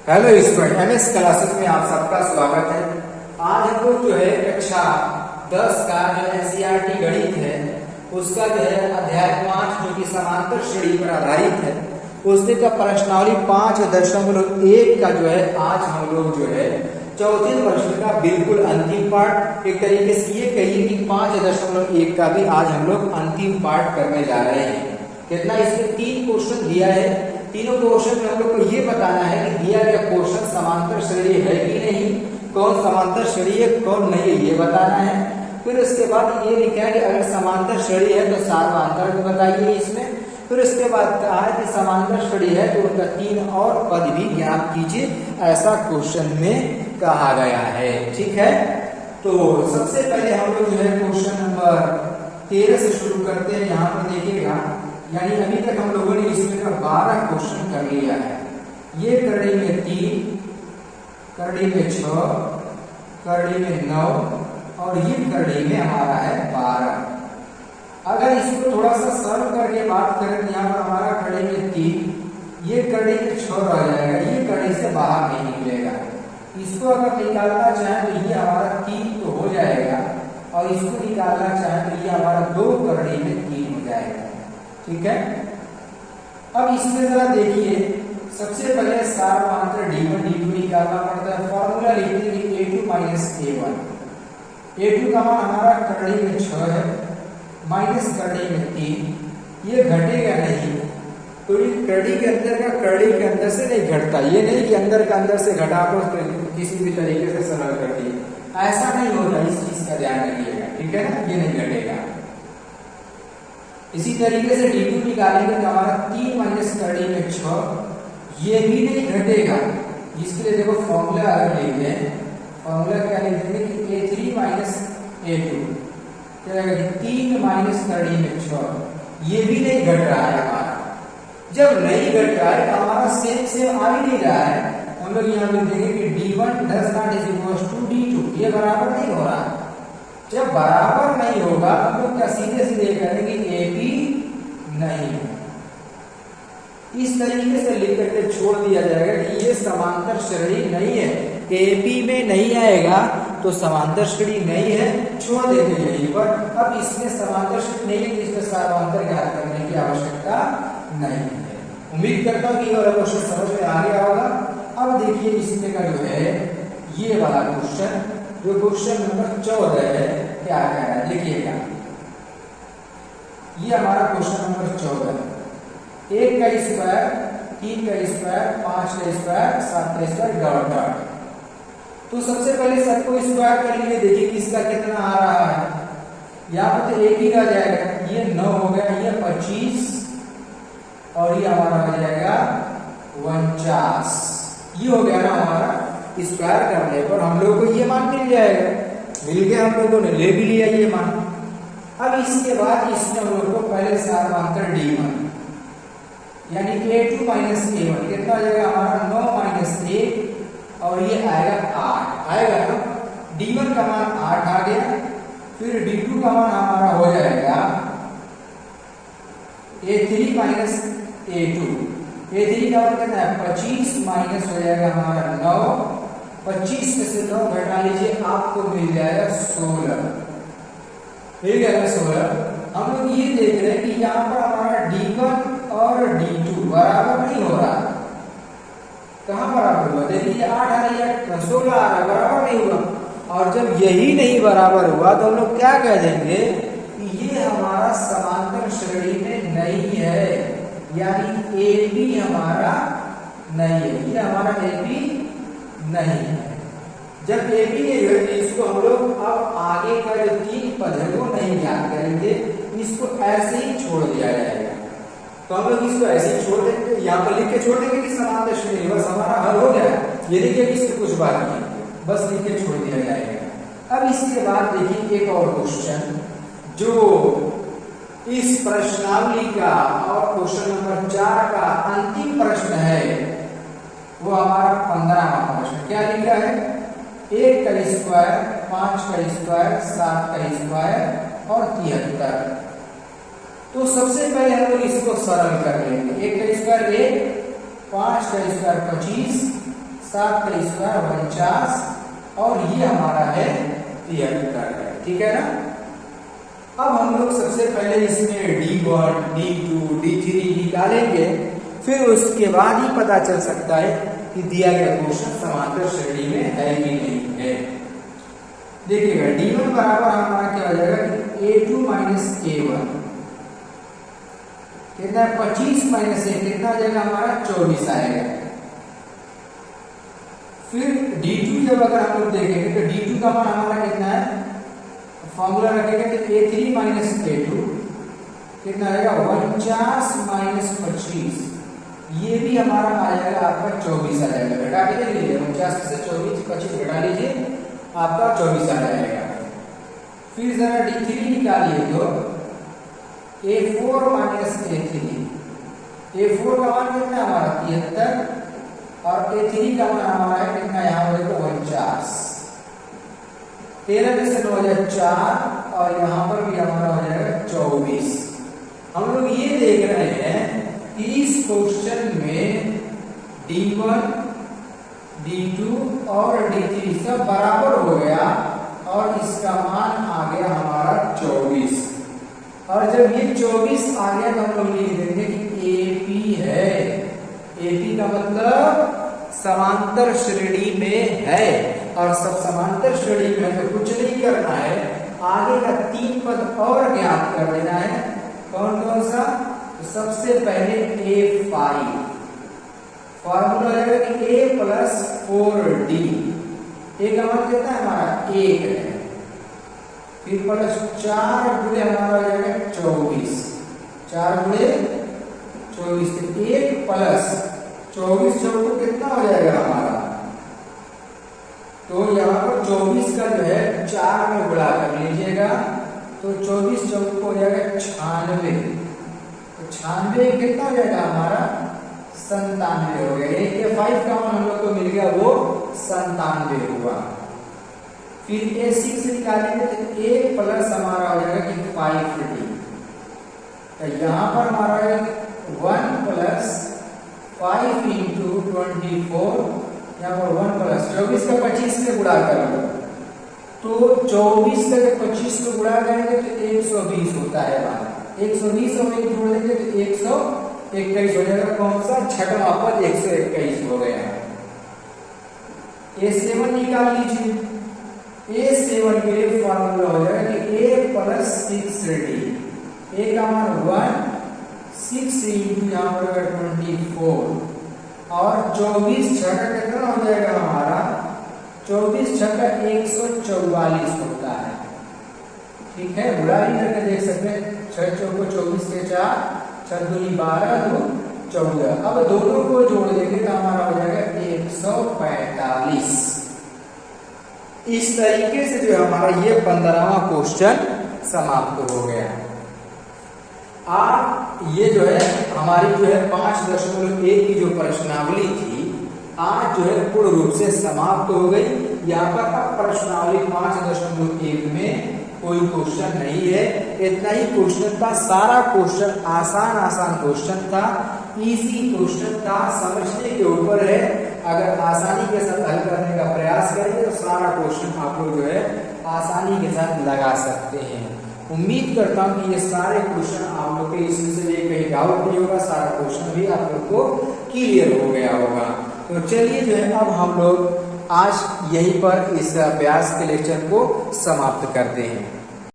Hello student, MS classes में आप सबका स्वागत है। आज हम लोग जो है कक्षा 10 का जो एनसीईआरटी गणित है उसका जो है अध्याय 5 जो कि समांतर श्रेणी पर आधारित है उससे का प्रश्नावली 5.1 का जो है आज हम लोग जो है चौथे प्रश्न का बिल्कुल अंतिम पार्ट, एक तरीके से ये कहिए कि 5.1 का भी आज हम लोग अंतिम पार्ट करने जा रहे हैं। कितना इसमें 3 क्वेश्चन दिया है। तीनों क्वेश्चन में हम लोग को ये बताना है कि दिया गया क्वेश्चन समांतर श्रेणी है कि नहीं, कौन समांतर श्रेणी है कौन नहीं है ये बताना है। फिर उसके बाद ये लिखा है कि अगर समांतर श्रेणी है तो सार्वधातुक को बताइए इसमें। फिर उसके बाद कहा है कि समांतर श्रेणी है तो उनका 3 और पद भी ज्ञात कीजिए, ऐसा क्वेश्चन में कहा गया है। ठीक है, तो सबसे पहले हम लोग जो है क्वेश्चन नंबर 13 से शुरू करते हैं। यहाँ पर देखिएगा, यानी अभी तक हम लोगों ने इसमें का 12 क्वेश्चन कर लिया है। ये करड़ी में 3, करड़ी में 6, करड़ी में 9 और ये करड़ी में हमारा है 12। अगर इसको थोड़ा सा सरल करके बात करें तो यहाँ पर हमारा करड़ी में 3, ये करड़ी में 6 रह जाएगा, ये करड़ी से बाहर नहीं निकलेगा। इसको अगर निकालना चाहे तो ये हमारा 3 तो हो जाएगा और इसको निकालना चाहे तो ये हमारा 2 करड़ी में 3 हो जाएगा। ठीक है, अब इसमें जरा देखिए, सबसे पहले सार्वधातुक d1 d2 निकालना पड़ता है। फॉर्मूला लिखते हैं a2 माइनस a1। a2 का मान हमारा करड़ी में 6 है माइनस करड़ी में 3, ये घटेगा नहीं तो ये करड़ी के अंदर का करड़ी के अंदर से नहीं घटता। ये नहीं कि अंदर का अंदर से घटा को किसी भी तरीके से सरल कर दिए, ऐसा नहीं होता। इस चीज का ध्यान रखिएगा, ठीक है ना, ये नहीं घटेगा। इसी तरीके से d2 निकालेंगे तो हमारा 3 माइनस करड़ी में 6, ये भी नहीं घटेगा। इसके लिए देखो फॉर्मूला अगर लिखते हैं, फॉर्मूला क्या लिखेंगे कि a3 माइनस a2 क्या रहेगा, 3 माइनस करड़ी में 6, ये भी नहीं घट रहा है हमारा। जब नहीं घट रहा है तो हमारा सेम आ ही नहीं रहा है। हम लोग यहाँ लिखेंगे कि d1 does not is equals to d2, ये बराबर नहीं हो रहा। जब बराबर नहीं होगा हम लोग क्या सीधे सीधे करेंगे ए बी नहीं है। इस तरीके से लिख करके छोड़ दिया जाएगा कि ये समांतर श्रेणी नहीं है। ए बी में नहीं आएगा तो समांतर श्रेणी नहीं है, छोड़ देंगे यहीं पर। अब इसमें समांतर श्रेणी नहीं है, इसमें सार्वधातुक ज्ञात करने की आवश्यकता नहीं है। उम्मीद करता हूँ कि ये क्वेश्चन समझ में आ गया होगा। अब देखिए इसमें का जो है ये वाला क्वेश्चन, जो क्वेश्चन नंबर 14 है, क्या कह रहा है देखिएगा। ये हमारा क्वेश्चन नंबर 14, 1 का स्क्वायर, 3 का स्क्वायर, 5 का स्क्वायर, 7 का स्क्वायर डॉट डॉट। तो सबसे पहले सबको स्क्वायर कर लिए, देखिए किसका कितना आ रहा है। यहाँ पर तो एक ही रह जाएगा, ये 9 हो गया, ये 25 और ये हमारा हो जाएगा 49। ये हो गया ना हमारा। स्क्वायर करने पर हम लोग को ये मान मिल जाएगा, मिल गया, हम लोगों ने ले भी लिया ये मान। अब इसके बाद इसमें हम लोग को पहले सार्वधातुक d1 यानी a2 माइनस a1 कितना आ जाएगा हमारा 9 माइनस 1 और ये आएगा 8 आएगा ना। d1 का मान 8 आ गया। फिर d2 का मान हमारा हो जाएगा a3 माइनस a2, a3 का मान कितना है 25 माइनस हो जाएगा हमारा 9, 25 में से 9 घटा लीजिए, आपको मिल जाएगा 16। मिल गया 16। हम लोग ये देख रहे हैं कि यहाँ पर हमारा d1 और d2 बराबर नहीं हो रहा। कहाँ बराबर हुआ, देखिए 8 आ रही है, 16 आ रहा है, बराबर नहीं हुआ। और जब यही नहीं बराबर हुआ तो हम लोग क्या कह देंगे कि ये हमारा समांतर श्रेणी में नहीं है, यानी ए बी हमारा नहीं है, ये हमारा ए बी नहीं है। जब ए बी नहीं है तो इसको हम लोग अब आगे का जो 3 पद है वो नहीं ज्ञात करेंगे, इसको ऐसे ही छोड़ दिया जाएगा। तो हम लोग इसको ऐसे ही छोड़ देंगे, यहाँ पर लिख के छोड़ देंगे कि समांतर श्रेणी, बस हमारा हल हो गया। ये देखिए कि इससे कुछ बात नहीं, बस लिख के छोड़ दिया जाएगा। अब इसके बाद देखिए एक और क्वेश्चन जो इस प्रश्नावली का और क्वेश्चन नंबर 4 का अंतिम प्रश्न है, वो हमारा 15वां प्रश्न। क्या लिखा है, 1 का स्क्वायर, 5 का स्क्वायर, 7 का स्क्वायर और 73। तो सबसे पहले हम लोग इसको सरल कर लेंगे। 1 का स्क्वायर 1, 5 का स्क्वायर 25, 7 का स्क्वायर 49 और ये हमारा है 73, ठीक है ना। अब हम लोग सबसे पहले इसमें D1, D2, D3 निकालेंगे, फिर उसके बाद ही पता चल सकता है कि दिया गया क्वेश्चन समांतर श्रेणी में है कि नहीं है। देखिएगा D1 बराबर हमारा क्या हो जाएगा कि A2 माइनस A1 कितना है 25 माइनस A कितना आ जाएगा हमारा 24 आएगा। फिर D2 जब अगर हम लोग देखेंगे तो D2 का मान हमारा कितना है, फॉर्मूला रखेंगे तो A3 माइनस A2 कितना आएगा 49 माइनस 25, ये भी हमारा आ जाएगा आपका 24 आ जाएगा। घटा के देख लीजिए 49 से 25 घटा लीजिए आपका 24 आ जाएगा। फिर जरा D3 निकालिए तो A4 माइनस A3, A4 का मान कितना हमारा 73 और A3 का मान हमारा है कितना यहाँ पर 49, 13 में से 9 हो जाए 4 और यहाँ पर भी हमारा हो जाएगा 24। हम लोग ये देख रहे हैं कि इस क्वेश्चन में D1, D2 और D3 सब बराबर हो गया और इसका मान आ गया हमारा 24। और जब ये 24 आ गया तो हम लोग लिख देंगे कि AP है। AP का मतलब समांतर श्रेणी में है, और सब समांतर श्रेणी में तो कुछ नहीं करना है, आगे का 3 पद और ज्ञात कर देना है। कौन कौन सा? तो सबसे पहले A5 फॉर्मूला रहेगा कि A प्लस 4D, A का मान कितना है हमारा 1 है, फिर प्लस 4 गुणे हमारा हो जाएगा 24, 4 गुणे 24 1 प्लस 24 चौको कितना हो जाएगा हमारा, तो यहाँ पर 24 का जो है 4 में गुणा कर लीजिएगा तो 24 चौको हो जाएगा 96, तो 96 कितना हो जाएगा हमारा 97 हो गया। ये 5 का मान हम लोग को मिल गया वो 97 हुआ। फिर A6 निकालेंगे तो A प्लस हमारा हो जाएगा कि 5D, तो यहाँ पर हमारा है 1 प्लस 5 इंटू 24, यहाँ पर 1 प्लस 24 का 25 से गुणा कर लो तो 24 का 25 को गुणा करेंगे तो 120 होता है हमारा, 120 और 1 जोड़ देंगे तो 121 हो जाएगा। कौन सा? छठवां पद 121 हो गया। A7 निकाल लीजिए, A7 के लिए फॉर्मूला हो जाएगा कि A प्लस 6D, A का मान 1, 6 इंटू यहाँ पर 24 और 24 छठा कितना हो जाएगा हमारा, 24 छठा 144 होता है, ठीक है। बुरा ही करके देख सकते हैं, 6 चौको 24 के 4, 6 दूनी 12, 2 14। अब दोनों को जोड़ देंगे तो हमारा हो जाएगा 145। इस तरीके से जो हमारा ये 15वां क्वेश्चन समाप्त हो गया। आप ये जो है हमारी जो है 5.1 की जो प्रश्नावली थी आज जो है पूर्ण रूप से समाप्त हो गई। यहाँ पर अब प्रश्नावली 5.1 में कोई क्वेश्चन नहीं है, इतना ही क्वेश्चन था। सारा क्वेश्चन आसान क्वेश्चन था, इजी क्वेश्चन था, समझने के ऊपर है। अगर आसानी के साथ हल करने का प्रयास करेंगे तो सारा क्वेश्चन आप लोग जो है आसानी के साथ लगा सकते हैं। उम्मीद करता हूँ कि ये सारे क्वेश्चन आप लोग के इस सिलसिले में कहीं डाउट नहीं होगा, सारा क्वेश्चन भी आप लोग को क्लियर हो गया होगा। तो चलिए जो है अब हम लोग आज यहीं पर इस अभ्यास के लेक्चर को समाप्त करते हैं।